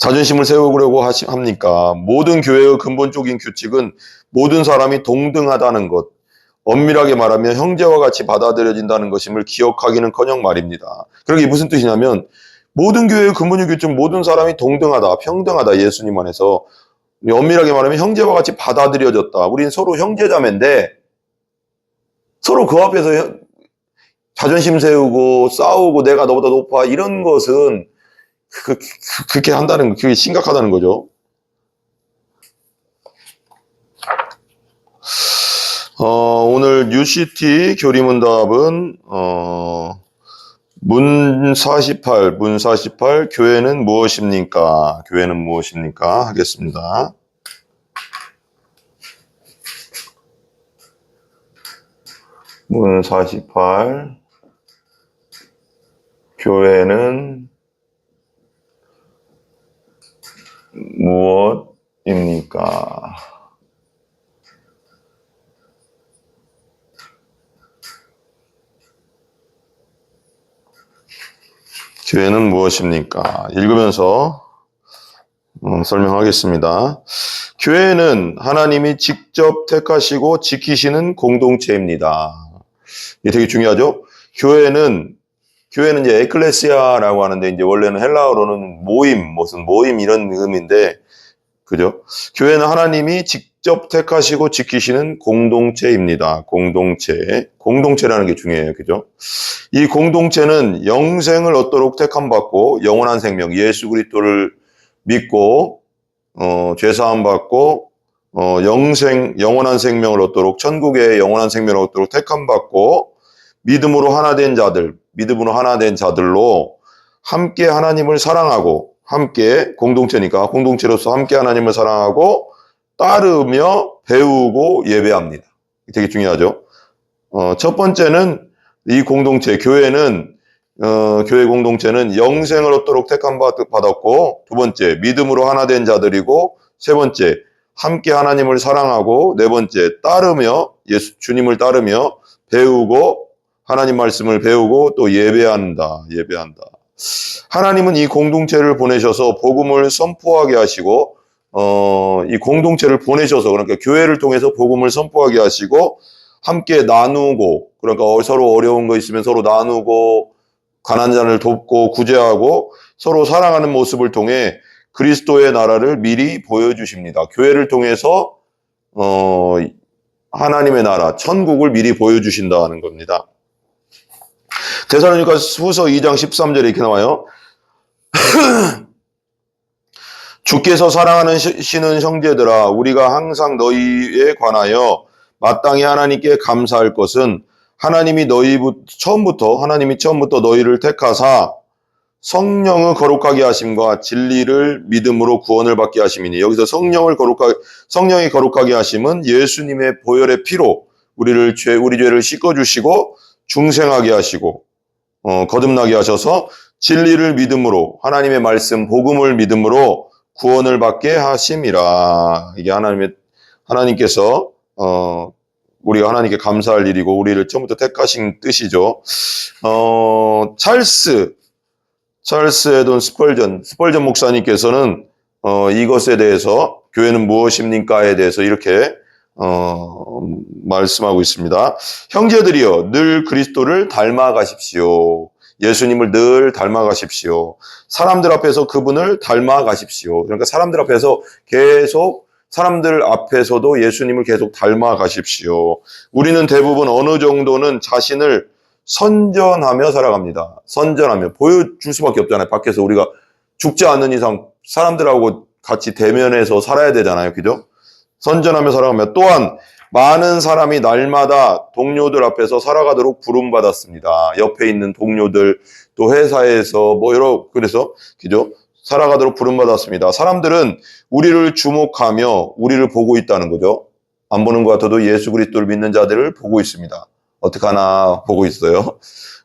자존심을 세우려고 합니까? 모든 교회의 근본적인 규칙은 모든 사람이 동등하다는 것, 엄밀하게 말하면 형제와 같이 받아들여진다는 것임을 기억하기는커녕 말입니다. 그게 무슨 뜻이냐면 모든 교회의 근본적인 규칙은 모든 사람이 동등하다, 평등하다, 예수님 안에서. 엄밀하게 말하면 형제와 같이 받아들여졌다. 우린 서로 형제자매인데 서로 그 앞에서 자존심 세우고 싸우고 내가 너보다 높아 이런 것은 그렇게 한다는 거, 그게 심각하다는 거죠. 오늘 UCT 교리문답은 문 48 교회는 무엇입니까? 교회는 무엇입니까? 하겠습니다. 문 48 교회는 무엇입니까? 교회는 무엇입니까? 읽으면서 설명하겠습니다. 교회는 하나님이 직접 택하시고 지키시는 공동체입니다. 이게 되게 중요하죠? 교회는 이제 에클레시아라고 하는데, 이제 원래는 헬라어로는 무슨 모임 이런 의미인데, 그죠? 교회는 하나님이 직접 택하시고 지키시는 공동체입니다. 공동체라는 게 중요해요. 그죠? 이 공동체는 영생을 얻도록 택함받고 영원한 생명, 예수 그리스도를 믿고 죄사함 받고 영원한 생명을 얻도록, 천국의 영원한 생명을 얻도록 택함받고 믿음으로 하나 된 자들로 함께 하나님을 사랑하고, 함께 공동체니까 공동체로서 함께 하나님을 사랑하고 따르며 배우고 예배합니다. 되게 중요하죠. 첫 번째는 이 공동체, 교회 공동체는 영생을 얻도록 택함 받았고, 두 번째 믿음으로 하나 된 자들이고, 세 번째 함께 하나님을 사랑하고, 네 번째 주님을 따르며 배우고, 하나님 말씀을 배우고 또 예배한다. 하나님은 이 공동체를 보내셔서 복음을 선포하게 하시고, 이 공동체를 보내셔서, 그러니까 교회를 통해서 복음을 선포하게 하시고, 함께 나누고, 그러니까 서로 어려운 거 있으면 서로 나누고, 가난한 자를 돕고 구제하고 서로 사랑하는 모습을 통해 그리스도의 나라를 미리 보여주십니다. 교회를 통해서 하나님의 나라, 천국을 미리 보여주신다는 겁니다. 데살로니가후서 2장 13절에 이렇게 나와요. 주께서 사랑하시는 형제들아, 우리가 항상 너희에 관하여 마땅히 하나님께 감사할 것은 하나님이 처음부터 너희를 택하사 성령을 거룩하게 하심과 진리를 믿음으로 구원을 받게 하심이니, 여기서 성령이 거룩하게 하심은 예수님의 보혈의 피로 우리 죄를 씻어주시고 중생하게 하시고 거듭나게 하셔서 진리를 믿음으로, 하나님의 말씀 복음을 믿음으로 구원을 받게 하심이라. 이게 하나님께서 우리가 하나님께 감사할 일이고 우리를 처음부터 택하신 뜻이죠. 찰스 에돈 스펄전 목사님께서는 이것에 대해서, 교회는 무엇입니까에 대해서 이렇게 말씀하고 있습니다. 형제들이여, 늘 그리스도를 닮아가십시오. 예수님을 늘 닮아가십시오. 사람들 앞에서 그분을 닮아가십시오. 그러니까 사람들 앞에서도 예수님을 계속 닮아가십시오. 우리는 대부분 어느 정도는 자신을 선전하며 살아갑니다. 보여줄 수밖에 없잖아요. 밖에서 우리가 죽지 않는 이상 사람들하고 같이 대면해서 살아야 되잖아요. 그죠? 선전하며 살아가며, 또한 많은 사람이 날마다 동료들 앞에서 살아가도록 부름받았습니다. 옆에 있는 동료들, 또 회사에서 그래서 그죠? 살아가도록 부름받았습니다. 사람들은 우리를 주목하며 우리를 보고 있다는 거죠. 안 보는 것 같아도 예수 그리스도를 믿는 자들을 보고 있습니다. 어떡하나 보고 있어요.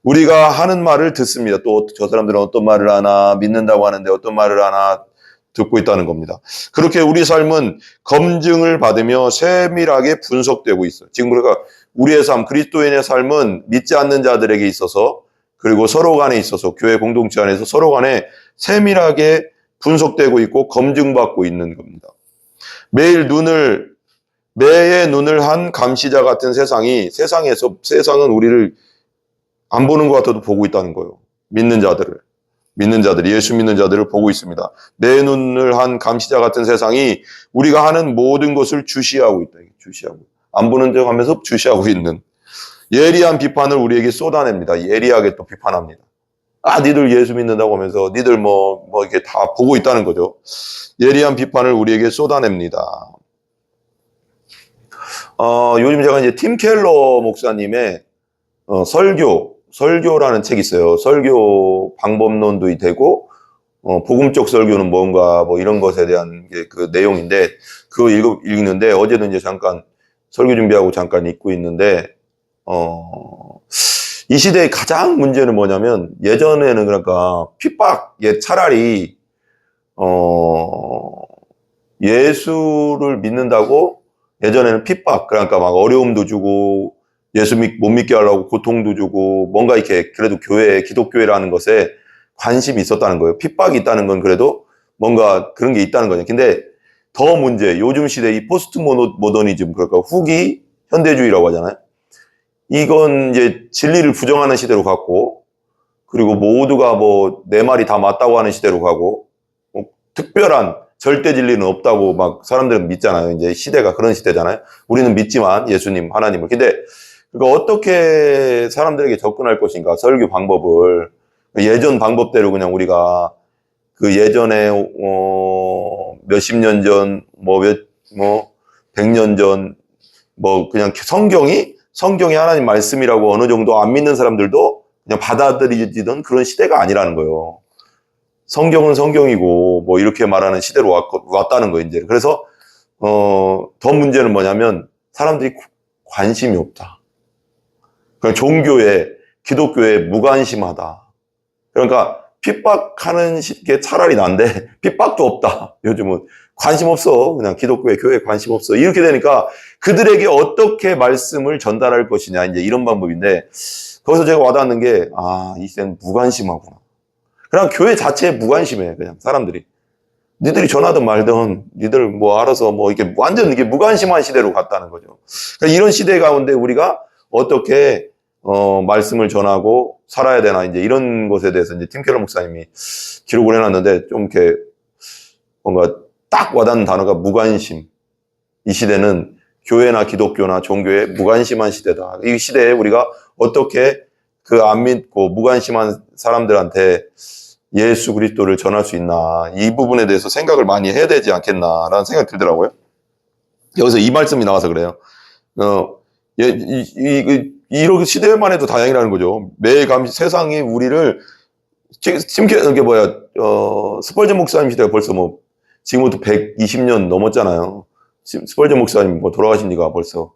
우리가 하는 말을 듣습니다. 또 저 사람들은 어떤 말을 하나, 믿는다고 하는데 어떤 말을 하나 듣고 있다는 겁니다. 그렇게 우리 삶은 검증을 받으며 세밀하게 분석되고 있어요. 지금 그러니까 우리의 삶, 그리스도인의 삶은 믿지 않는 자들에게 있어서, 그리고 서로 간에 있어서, 교회 공동체 안에서 서로 간에 세밀하게 분석되고 있고 검증받고 있는 겁니다. 매의 눈을 한 감시자 같은 세상은 우리를 안 보는 것 같아도 보고 있다는 거예요. 예수 믿는 자들을 보고 있습니다. 내 눈을 한 감시자 같은 세상이 우리가 하는 모든 것을 주시하고 있다. 안 보는 척 하면서 주시하고 있는 예리한 비판을 우리에게 쏟아냅니다. 예리하게 또 비판합니다. 니들 예수 믿는다고 하면서 니들 이렇게 다 보고 있다는 거죠. 예리한 비판을 우리에게 쏟아냅니다. 요즘 제가 이제 팀 켈러 목사님의 설교라는 책이 있어요. 설교 방법론도 되고, 복음적 설교는 뭔가, 이런 것에 대한 그 내용인데, 그거 읽는데, 어제도 이제 잠깐 설교 준비하고 잠깐 읽고 있는데, 이 시대의 가장 문제는 뭐냐면, 예전에는 그러니까 차라리, 예수를 믿는다고, 예전에는 그러니까 막 어려움도 주고, 예수 못 믿게 하려고 고통도 주고, 뭔가 이렇게 그래도 기독교회라는 것에 관심이 있었다는 거예요. 핍박이 있다는 건 그래도 뭔가 그런 게 있다는 거죠. 근데 더 요즘 시대 이 포스트 모더니즘, 그러니까 후기 현대주의라고 하잖아요. 이건 이제 진리를 부정하는 시대로 갔고, 그리고 모두가 내 말이 다 맞다고 하는 시대로 가고, 특별한 절대 진리는 없다고 막 사람들은 믿잖아요. 이제 시대가 그런 시대잖아요. 우리는 믿지만 예수님, 하나님을. 근데 그러니까 어떻게 사람들에게 접근할 것인가, 설교 방법을. 예전 방법대로 그냥 우리가 그 예전에, 몇십 년 전, 100년 전, 그냥 성경이 하나님 말씀이라고 어느 정도 안 믿는 사람들도 그냥 받아들이던 그런 시대가 아니라는 거예요. 성경은 성경이고, 이렇게 말하는 시대로 왔다는 거예요, 이제. 그래서, 더 문제는 뭐냐면, 사람들이 관심이 없다. 그러니까 기독교에 무관심하다. 그러니까, 핍박하는 게 차라리 난데, 핍박도 없다. 요즘은. 관심 없어. 그냥 기독교회, 교회에 관심 없어. 이렇게 되니까, 그들에게 어떻게 말씀을 전달할 것이냐, 이제 이런 방법인데, 거기서 제가 와닿는 게, 이 시대는 무관심하구나. 그냥 교회 자체에 무관심해, 그냥 사람들이. 니들이 전하든 말든, 니들 알아서 이게 완전 이게 무관심한 시대로 갔다는 거죠. 그러니까 이런 시대 가운데 우리가 어떻게, 말씀을 전하고 살아야 되나, 이제 이런 것에 대해서 이제 팀 켈러 목사님이 기록을 해놨는데, 좀 이렇게 뭔가 딱 와닿는 단어가 무관심. 이 시대는 교회나 기독교나 종교에 무관심한 시대다. 이 시대에 우리가 어떻게 그 안 믿고 무관심한 사람들한테 예수 그리스도를 전할 수 있나, 이 부분에 대해서 생각을 많이 해야 되지 않겠나라는 생각이 들더라고요. 여기서 이 말씀이 나와서 그래요. 이런 시대만 해도 다행이라는 거죠. 세상이 우리를 스펄전 목사님 시대가 벌써 지금부터 120년 넘었잖아요. 스펄전 목사님 돌아가신 지가 벌써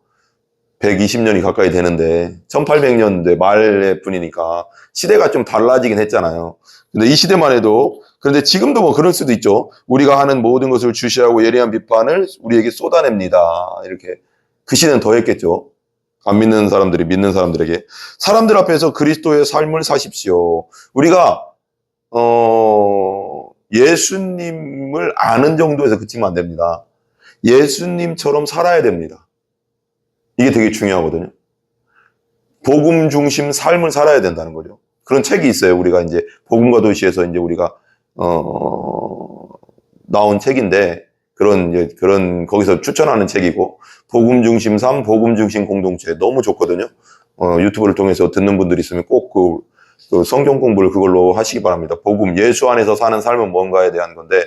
120년이 가까이 되는데 1800년대 말의 분이니까 시대가 좀 달라지긴 했잖아요. 근데 이 시대만 해도, 그런데 지금도 그럴 수도 있죠. 우리가 하는 모든 것을 주시하고 예리한 비판을 우리에게 쏟아냅니다. 이렇게. 그 시대는 더 했겠죠. 안 믿는 사람들이 믿는 사람들에게. 사람들 앞에서 그리스도의 삶을 사십시오. 우리가 예수님을 아는 정도에서 그치면 안 됩니다. 예수님처럼 살아야 됩니다. 이게 되게 중요하거든요. 복음 중심 삶을 살아야 된다는 거죠. 그런 책이 있어요. 우리가 이제 복음과 도시에서 이제 우리가 나온 책인데, 그런 거기서 추천하는 책이고, 복음 중심 삶, 복음 중심 공동체 너무 좋거든요. 유튜브를 통해서 듣는 분들이 있으면 꼭 그 성경 공부를 그걸로 하시기 바랍니다. 복음, 예수 안에서 사는 삶은 뭔가에 대한 건데,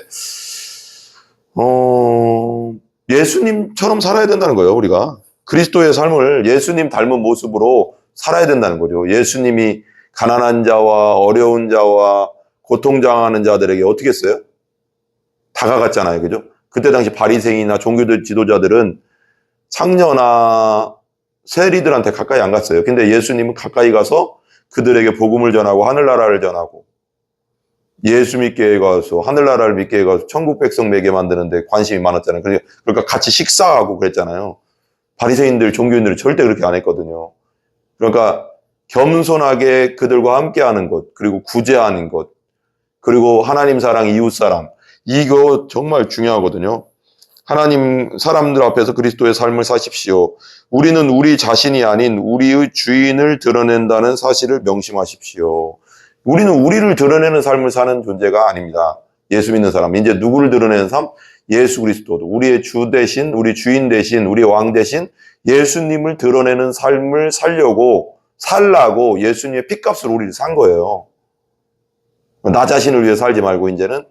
예수님처럼 살아야 된다는 거예요. 우리가 그리스도의 삶을 예수님 닮은 모습으로 살아야 된다는 거죠. 예수님이 가난한 자와 어려운 자와 고통당하는 자들에게 어떻게 했어요? 다가갔잖아요. 그죠? 그때 당시 바리새인이나 종교 지도자들은 상녀나 세리들한테 가까이 안 갔어요. 근데 예수님은 가까이 가서 그들에게 복음을 전하고 하늘나라를 전하고, 예수 믿게 가서 하늘나라를 믿게 가서 천국 백성 되게 만드는데 관심이 많았잖아요. 그러니까 같이 식사하고 그랬잖아요. 바리새인들, 종교인들은 절대 그렇게 안 했거든요. 그러니까 겸손하게 그들과 함께하는 것, 그리고 구제하는 것, 그리고 하나님 사랑, 이웃 사랑, 이거 정말 중요하거든요. 하나님 사람들 앞에서 그리스도의 삶을 사십시오. 우리는 우리 자신이 아닌 우리의 주인을 드러낸다는 사실을 명심하십시오. 우리는 우리를 드러내는 삶을 사는 존재가 아닙니다. 예수 믿는 사람. 이제 누구를 드러내는 삶? 예수 그리스도도. 우리의 주 대신, 우리 주인 대신, 우리 왕 대신 예수님을 드러내는 삶을 살라고 예수님의 핏값을 우리를 산 거예요. 나 자신을 위해 살지 말고 이제는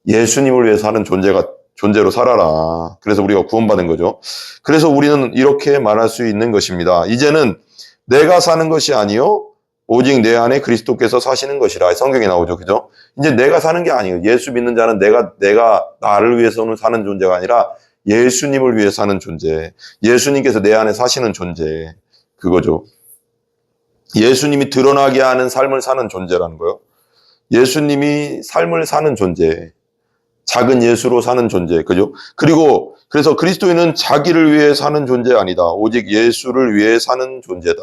예수님을 위해 사는 존재로 살아라. 그래서 우리가 구원받은 거죠. 그래서 우리는 이렇게 말할 수 있는 것입니다. 이제는 내가 사는 것이 아니요 오직 내 안에 그리스도께서 사시는 것이라. 성경에 나오죠. 그죠? 이제 내가 사는 게 아니에요. 예수 믿는 자는 내가 나를 위해서는 사는 존재가 아니라 예수님을 위해 사는 존재. 예수님께서 내 안에 사시는 존재. 그거죠. 예수님이 드러나게 하는 삶을 사는 존재라는 거예요. 예수님이 삶을 사는 존재. 작은 예수로 사는 존재. 그죠? 그리고 그래서 그리스도인은 자기를 위해 사는 존재 아니다. 오직 예수를 위해 사는 존재다.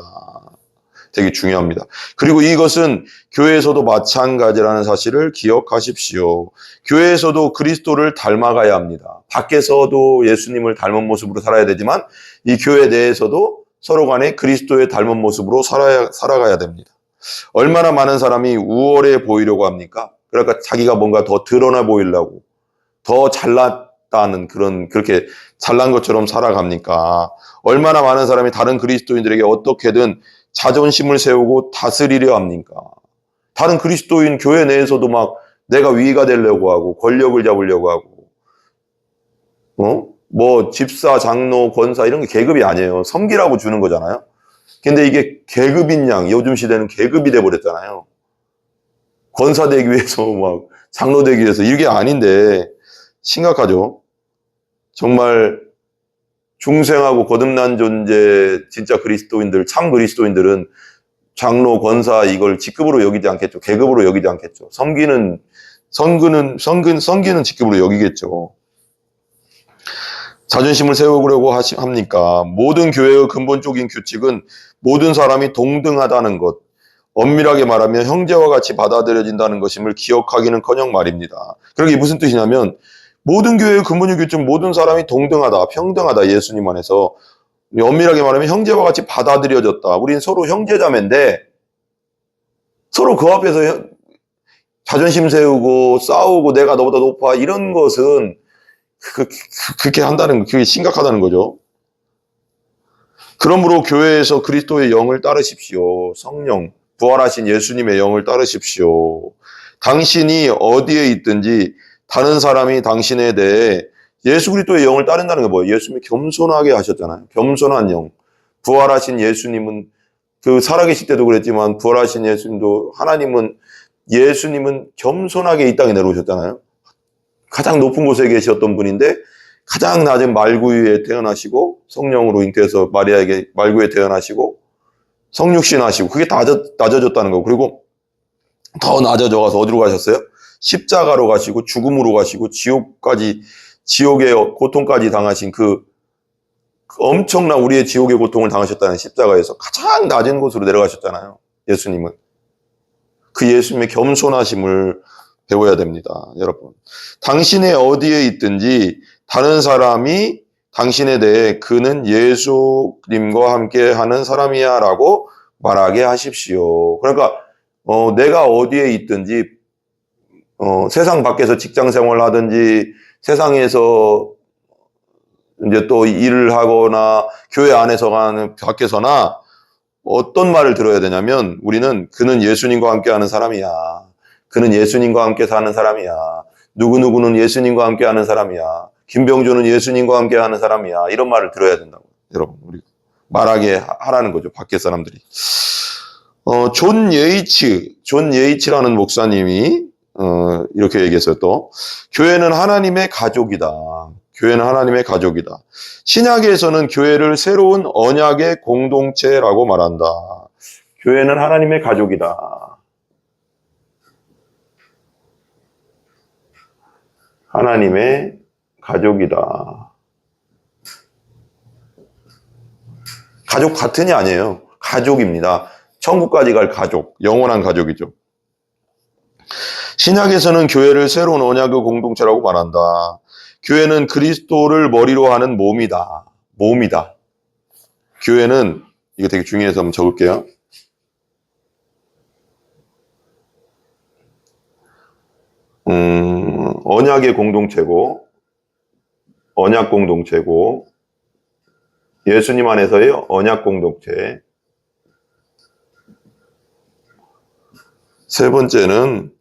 되게 중요합니다. 그리고 이것은 교회에서도 마찬가지라는 사실을 기억하십시오. 교회에서도 그리스도를 닮아가야 합니다. 밖에서도 예수님을 닮은 모습으로 살아야 되지만 이 교회 내에서도 서로 간에 그리스도의 닮은 모습으로 살아가야 됩니다. 얼마나 많은 사람이 우월해 보이려고 합니까? 그러니까 자기가 뭔가 더 드러나 보이려고 더 잘났다는 그렇게 잘난 것처럼 살아갑니까? 얼마나 많은 사람이 다른 그리스도인들에게 어떻게든 자존심을 세우고 다스리려 합니까? 다른 그리스도인 교회 내에서도 막 내가 위가 되려고 하고 권력을 잡으려고 하고 뭐 집사, 장로, 권사 이런 게 계급이 아니에요. 섬기라고 주는 거잖아요. 근데 이게 계급인 양, 요즘 시대는 계급이 돼버렸잖아요. 권사 되기 위해서 막 장로 되기 위해서 이게 아닌데 심각하죠. 정말 중생하고 거듭난 존재 진짜 그리스도인들, 참 그리스도인들은 장로, 권사 이걸 직급으로 여기지 않겠죠. 계급으로 여기지 않겠죠. 섬기는 직급으로 여기겠죠. 자존심을 세우려고 합니까? 모든 교회의 근본적인 규칙은 모든 사람이 동등하다는 것, 엄밀하게 말하면 형제와 같이 받아들여진다는 것임을 기억하기는커녕 말입니다. 그러게 무슨 뜻이냐면 모든 교회의 근본적인 규칙은 모든 사람이 동등하다, 평등하다, 예수님 안에서. 엄밀하게 말하면 형제와 같이 받아들여졌다. 우리는 서로 형제자매인데 서로 그 앞에서 자존심 세우고 싸우고 내가 너보다 높아 이런 것은 그렇게 한다는 거, 그게 심각하다는 거죠. 그러므로 교회에서 그리스도의 영을 따르십시오. 성령, 부활하신 예수님의 영을 따르십시오. 당신이 어디에 있든지 다른 사람이 당신에 대해 예수 그리스도의 영을 따른다는 게 뭐예요? 예수님이 겸손하게 하셨잖아요. 겸손한 영. 부활하신 예수님은 살아계실 때도 그랬지만 부활하신 예수님은 겸손하게 이 땅에 내려오셨잖아요. 가장 높은 곳에 계셨던 분인데 가장 낮은 말구유에 태어나시고 성령으로 잉태해서 마리아에게 말구유에 태어나시고 성육신 하시고 그게 다 낮아졌다는 거고 그리고 더 낮아져 가서 어디로 가셨어요? 십자가로 가시고 죽음으로 가시고 지옥의 고통까지 당하신 그 엄청난 우리의 지옥의 고통을 당하셨다는 십자가에서 가장 낮은 곳으로 내려가셨잖아요. 예수님은. 그 예수님의 겸손하심을 배워야 됩니다. 여러분. 당신의 어디에 있든지 다른 사람이 당신에 대해 그는 예수님과 함께 하는 사람이야 라고 말하게 하십시오. 그러니까 내가 어디에 있든지 세상 밖에서 직장 생활을 하든지 세상에서 이제 또 일을 하거나 교회 안에서 가는 밖에서나 어떤 말을 들어야 되냐면 우리는 그는 예수님과 함께 하는 사람이야. 그는 예수님과 함께 사는 사람이야. 누구누구는 예수님과 함께 하는 사람이야. 김병조는 예수님과 함께 하는 사람이야. 이런 말을 들어야 된다고. 여러분, 우리 말하게 하라는 거죠. 밖에 사람들이. 존 예이치라는 목사님이 이렇게 얘기했어요. 또 교회는 하나님의 가족이다. 교회는 하나님의 가족이다. 신약에서는 교회를 새로운 언약의 공동체라고 말한다. 교회는 하나님의 가족이다. 하나님의 가족이다. 가족 같은이 아니에요. 가족입니다. 천국까지 갈 가족, 영원한 가족이죠. 신약에서는 교회를 새로운 언약의 공동체라고 말한다. 교회는 그리스도를 머리로 하는 몸이다. 몸이다. 교회는, 이거 되게 중요해서 한번 적을게요. 언약의 공동체고, 언약 공동체고, 예수님 안에서의 언약 공동체. 세 번째는,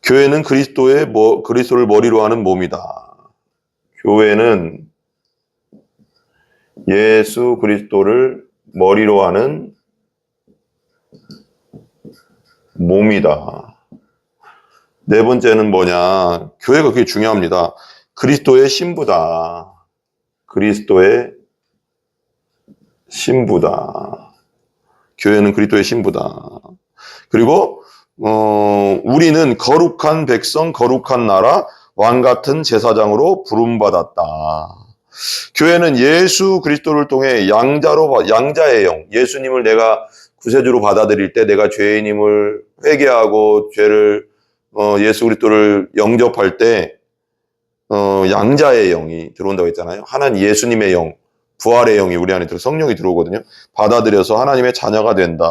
교회는 그리스도를 머리로 하는 몸이다. 교회는 예수 그리스도를 머리로 하는 몸이다. 네 번째는 뭐냐? 교회가 그게 중요합니다. 그리스도의 신부다. 그리스도의 신부다. 교회는 그리스도의 신부다. 그리고 우리는 거룩한 백성, 거룩한 나라, 왕 같은 제사장으로 부름받았다. 교회는 예수 그리스도를 통해 양자의 영, 예수님을 내가 구세주로 받아들일 때, 내가 죄인임을 회개하고 죄를 예수 그리스도를 영접할 때 양자의 영이 들어온다고 했잖아요. 하나님 예수님의 영, 부활의 영이 우리 안에 성령이 들어오거든요. 받아들여서 하나님의 자녀가 된다.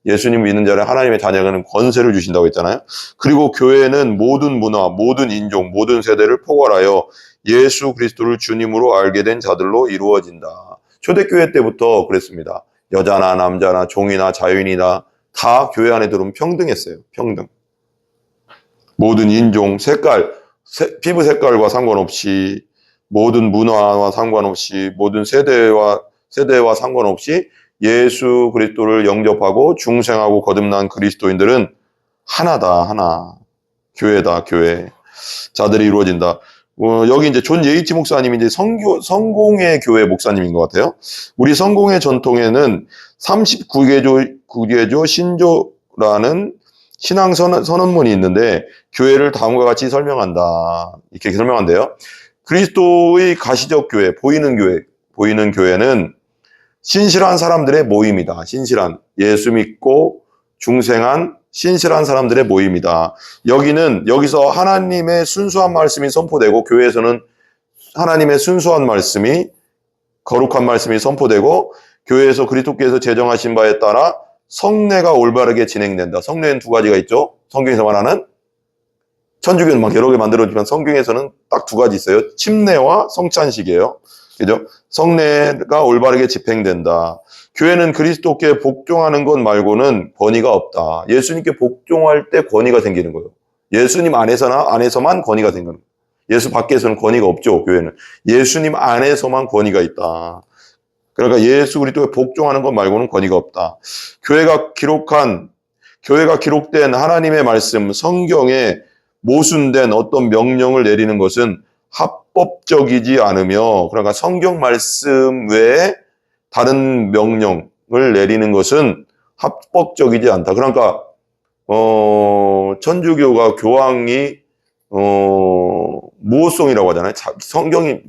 예수님 믿는 자는 하나님의 자녀는 권세를 주신다고 했잖아요. 그리고 교회는 모든 문화, 모든 인종, 모든 세대를 포괄하여 예수 그리스도를 주님으로 알게 된 자들로 이루어진다. 초대교회 때부터 그랬습니다. 여자나 남자나 종이나 자유인이나 다 교회 안에 들어오면 평등했어요. 평등. 모든 인종, 색깔, 피부 색깔과 상관없이, 모든 문화와 상관없이, 모든 세대와 상관없이 예수 그리스도를 영접하고 중생하고 거듭난 그리스도인들은 하나다, 하나. 교회다, 교회. 자들이 이루어진다. 여기 이제 존 예이치 목사님이 이제 성공의 교회 목사님인 것 같아요. 우리 성공의 전통에는 39개조 신조라는 신앙 선언문이 있는데 교회를 다음과 같이 설명한다. 이렇게 설명한대요. 그리스도의 가시적 교회, 보이는 교회는 신실한 사람들의 모임이다. 신실한, 예수 믿고 중생한 신실한 사람들의 모임이다. 여기서 하나님의 순수한 말씀이 선포되고, 교회에서는 하나님의 순수한 말씀이, 거룩한 말씀이 선포되고, 교회에서 그리스도께서 제정하신 바에 따라 성례가 올바르게 진행된다. 성례는 두 가지가 있죠. 성경에서 말하는, 천주교는 막 여러 개 만들어지만 성경에서는 딱 두 가지 있어요. 침례와 성찬식이에요. 그죠? 성례가 올바르게 집행된다. 교회는 그리스도께 복종하는 것 말고는 권위가 없다. 예수님께 복종할 때 권위가 생기는 거예요. 예수님 안에서만 권위가 생기는 거예요. 예수 밖에서는 권위가 없죠, 교회는. 예수님 안에서만 권위가 있다. 그러니까 예수 그리스도에 복종하는 것 말고는 권위가 없다. 교회가 기록된 하나님의 말씀, 성경에 모순된 어떤 명령을 내리는 것은 합법적이지 않으며, 그러니까 성경 말씀 외에 다른 명령을 내리는 것은 합법적이지 않다. 그러니까 천주교가 교황이 무호성이라고 하잖아요. 성경이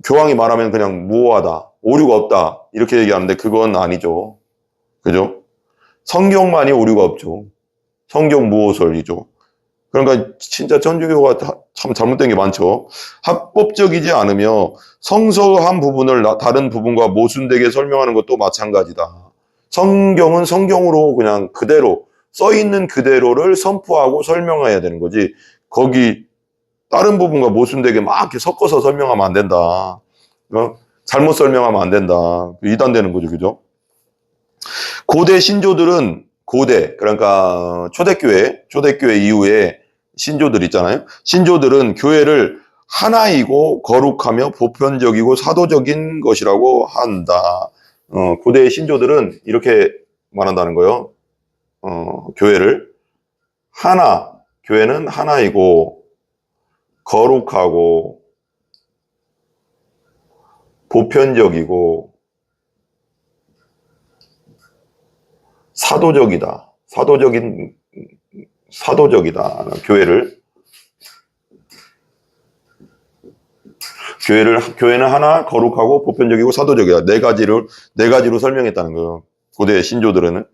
교황이 말하면 그냥 무호하다, 오류가 없다 이렇게 얘기하는데 그건 아니죠. 그죠? 성경만이 오류가 없죠. 성경 무호설이죠. 그러니까 진짜 천주교가 참 잘못된 게 많죠. 합법적이지 않으며 성서 한 부분을 다른 부분과 모순되게 설명하는 것도 마찬가지다. 성경은 성경으로 그냥 그대로 써있는 그대로를 선포하고 설명해야 되는 거지, 거기 다른 부분과 모순되게 막 이렇게 섞어서 설명하면 안 된다. 잘못 설명하면 안 된다. 이단되는 거죠. 그죠? 고대 신조들은, 그러니까 초대교회 이후에 신조들 있잖아요. 신조들은 교회를 하나이고 거룩하며 보편적이고 사도적인 것이라고 한다. 고대 신조들은 이렇게 말한다는 거예요. 교회는 하나이고 거룩하고 보편적이고 사도적이다. 사도적이다. 교회는 하나, 거룩하고 보편적이고 사도적이다. 네 가지로 설명했다는 거예요. 고대 신조들은.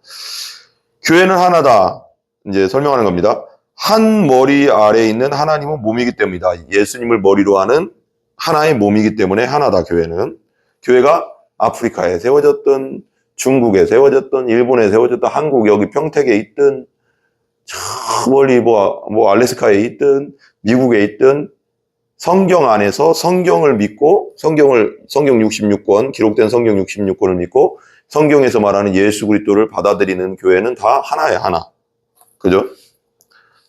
교회는 하나다. 이제 설명하는 겁니다. 한 머리 아래에 있는 하나님은 몸이기 때문이다. 예수님을 머리로 하는 하나의 몸이기 때문에 하나다, 교회는. 교회가 아프리카에 세워졌던, 중국에 세워졌던, 일본에 세워졌던, 한국 여기 평택에 있든, 저 멀리 알래스카에 있든, 미국에 있든, 성경 안에서 성경을 믿고, 성경 66권, 기록된 성경 66권을 믿고, 성경에서 말하는 예수 그리스도를 받아들이는 교회는 다 하나야, 하나. 그죠?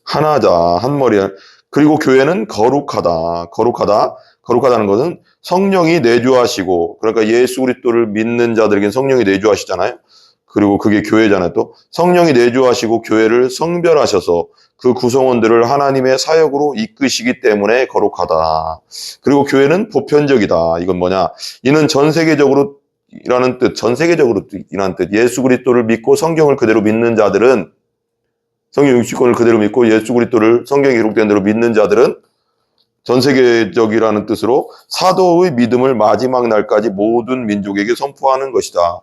하나자, 한 머리야. 그리고 교회는 거룩하다. 거룩하다는 것은 성령이 내주하시고, 그러니까 예수 그리스도를 믿는 자들에게는 성령이 내주하시잖아요. 그리고 그게 교회잖아요. 또 성령이 내주하시고 교회를 성별하셔서 그 구성원들을 하나님의 사역으로 이끄시기 때문에 거룩하다. 그리고 교회는 보편적이다. 이건 뭐냐? 이는 전 세계적으로 이라는 뜻, 예수 그리스도를 믿고 성경을 그대로 믿는 자들은, 성경 60권을 그대로 믿고 예수 그리스도를 성경에 기록된 대로 믿는 자들은 전 세계적이라는 뜻으로 사도의 믿음을 마지막 날까지 모든 민족에게 선포하는 것이다.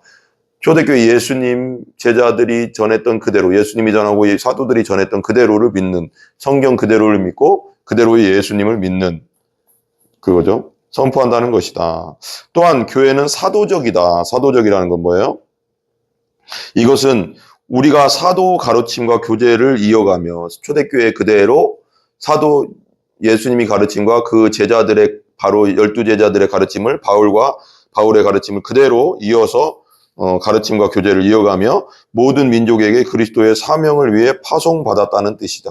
초대교회 예수님 제자들이 전했던 그대로, 예수님이 전하고 사도들이 전했던 그대로를 믿는, 성경 그대로를 믿고 그대로의 예수님을 믿는 그거죠. 선포한다는 것이다. 또한 교회는 사도적이다. 사도적이라는 건 뭐예요? 이것은 우리가 사도 가르침과 교제를 이어가며 초대교회 그대로 사도 예수님이 가르침과 그 제자들의, 바로 12제자들의 가르침을, 바울의 가르침을 그대로 이어서 가르침과 교제를 이어가며 모든 민족에게 그리스도의 사명을 위해 파송받았다는 뜻이다.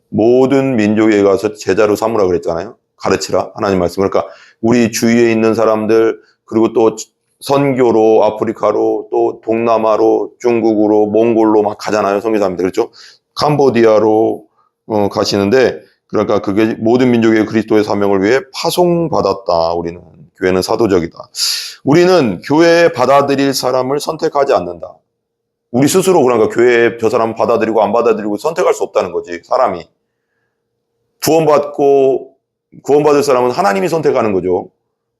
모든 민족에 가서 제자로 삼으라 그랬잖아요. 가르치라, 하나님 말씀. 그러니까 우리 주위에 있는 사람들, 그리고 또 선교로 아프리카로, 또 동남아로, 중국으로, 몽골로 막 가잖아요. 선교사님들. 그렇죠? 캄보디아로 가시는데, 그러니까 그게 모든 민족의 그리스도의 사명을 위해 파송받았다. 우리는. 교회는 사도적이다. 우리는 교회에 받아들일 사람을 선택하지 않는다. 우리 스스로, 그러니까 교회에 저 사람 받아들이고 안 받아들이고 선택할 수 없다는 거지, 사람이. 구원받을 사람은 하나님이 선택하는 거죠.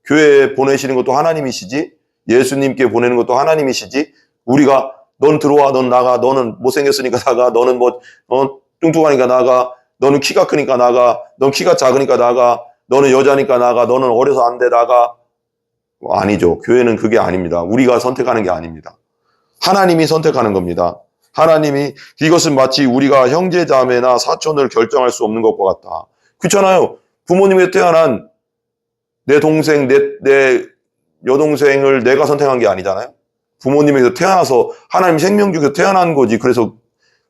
교회에 보내시는 것도 하나님이시지, 예수님께 보내는 것도 하나님이시지, 우리가 넌 들어와, 넌 나가, 너는 못생겼으니까 나가, 너는 뚱뚱하니까 나가, 너는 키가 크니까 나가, 넌 키가 작으니까 나가, 너는 여자니까 나가, 너는 어려서 안 돼, 나가. 아니죠. 교회는 그게 아닙니다. 우리가 선택하는 게 아닙니다. 하나님이 선택하는 겁니다. 하나님이, 이것은 마치 우리가 형제 자매나 사촌을 결정할 수 없는 것과 같다. 그렇잖아요. 부모님에 태어난 내 동생, 내 여동생을 내가 선택한 게 아니잖아요. 부모님에서 태어나서 하나님 생명 중에서 태어난 거지. 그래서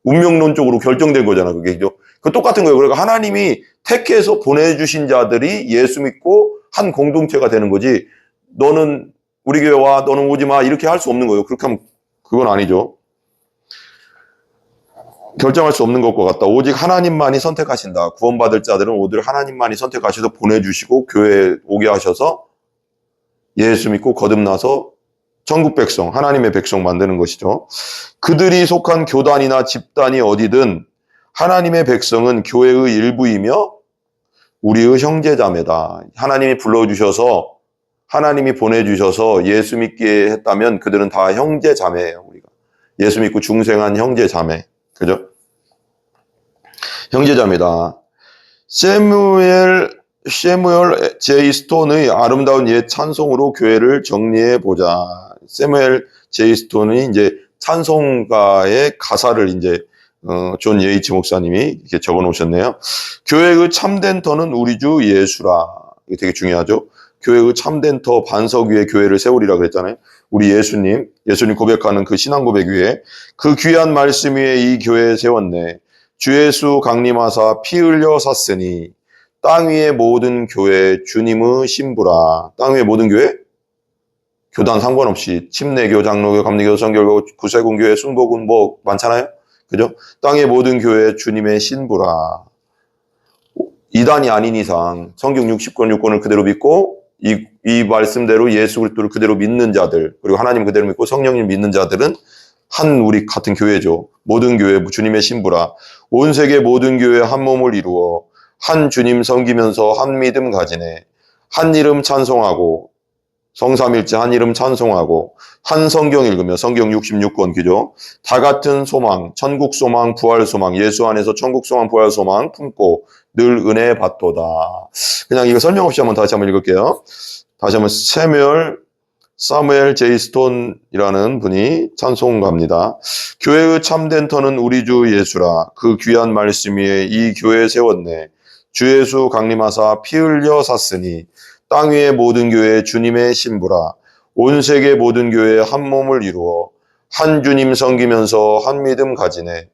운명론적으로 결정된 거잖아, 그게. 그 똑같은 거예요. 그러니까 하나님이 택해서 보내주신 자들이 예수 믿고 한 공동체가 되는 거지, 너는 우리 교회 와, 너는 오지 마, 이렇게 할 수 없는 거예요. 그렇게 하면 그건 아니죠. 결정할 수 없는 것과 같다. 오직 하나님만이 선택하신다. 구원받을 자들은 오늘 하나님만이 선택하셔서 보내주시고 교회에 오게 하셔서 예수 믿고 거듭나서 천국 백성, 하나님의 백성 만드는 것이죠. 그들이 속한 교단이나 집단이 어디든 하나님의 백성은 교회의 일부이며 우리의 형제자매다. 하나님이 불러주셔서, 하나님이 보내주셔서 예수 믿게 했다면 그들은 다 형제자매예요. 우리가 예수 믿고 중생한 형제자매. 그죠? 형제자매다. 세무엘 제이 스톤의 아름다운 옛 찬송으로 교회를 정리해 보자. 세무엘 제이 스톤이 이제 찬송가의 가사를 이제 존 예이치 목사님이 이렇게 적어 놓으셨네요. 교회의 참된 터는 우리 주 예수라. 이게 되게 중요하죠. 교회의 참된 터, 반석 위에 교회를 세우리라 그랬잖아요. 우리 예수님 고백하는 그 신앙 고백 위에 그 귀한 말씀 위에 이 교회 세웠네. 주 예수 강림하사 피 흘려 샀으니 땅 위의 모든 교회 주님의 신부라. 땅 위의 모든 교회? 교단 상관없이 침례교, 장로교, 감리교, 성결교, 구세군교회, 순복음 뭐 많잖아요. 그죠? 땅의 모든 교회 주님의 신부라. 이단이 아닌 이상 성경 60권 6권을 그대로 믿고 이 말씀대로 예수 그리스도를 그대로 믿는 자들, 그리고 하나님 그대로 믿고 성령님 믿는 자들은 한 우리 같은 교회죠. 모든 교회 주님의 신부라. 온 세계 모든 교회 한 몸을 이루어 한 주님 섬기면서 한 믿음 가지네. 한 이름 찬송하고 성삼일체 한 이름 찬송하고 한 성경 읽으며 성경 66권 그죠? 다 같은 소망, 천국 소망, 부활 소망, 예수 안에서 천국 소망, 부활 소망 품고 늘 은혜 받도다. 그냥 이거 설명 없이 다시 한번 읽을게요. 다시 한번 사무엘 제이 스톤이라는 분이 찬송가입니다. 교회의 참된 터는 우리 주 예수라. 그 귀한 말씀 위에 이 교회 세웠네. 주 예수 강림하사 피 흘려 샀으니 땅 위의 모든 교회 주님의 신부라. 온 세계 모든 교회 한 몸을 이루어 한 주님 섬기면서 한 믿음 가지네.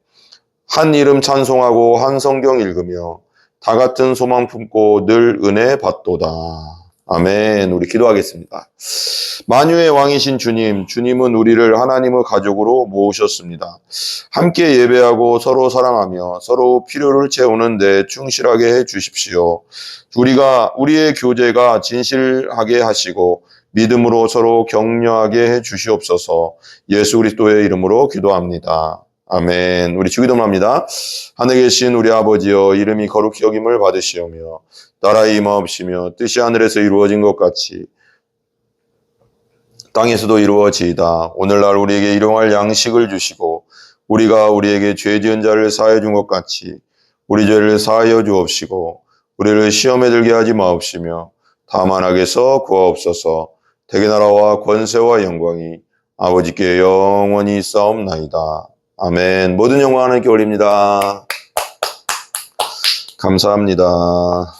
한 이름 찬송하고 한 성경 읽으며 다 같은 소망 품고 늘 은혜 받도다. 아멘. 우리 기도하겠습니다. 만유의 왕이신 주님, 주님은 우리를 하나님의 가족으로 모으셨습니다. 함께 예배하고 서로 사랑하며 서로 필요를 채우는 데 충실하게 해 주십시오. 우리의 교제가 진실하게 하시고 믿음으로 서로 격려하게 해 주시옵소서. 예수 그리스도의 이름으로 기도합니다. 아멘. 우리 주기도문 합니다. 하늘에 계신 우리 아버지여, 이름이 거룩히 여김을 받으시오며 나라의 임하옵시며 뜻이 하늘에서 이루어진 것 같이 땅에서도 이루어지이다. 오늘날 우리에게 일용할 양식을 주시고 우리가 우리에게 죄 지은 자를 사하여 준 것 같이 우리 죄를 사하여 주옵시고 우리를 시험에 들게 하지 마옵시며 다만 악에서 구하옵소서. 대개 나라와 권세와 영광이 아버지께 영원히 있사옵나이다. 아멘. 모든 영광 하나님께 올립니다. 감사합니다.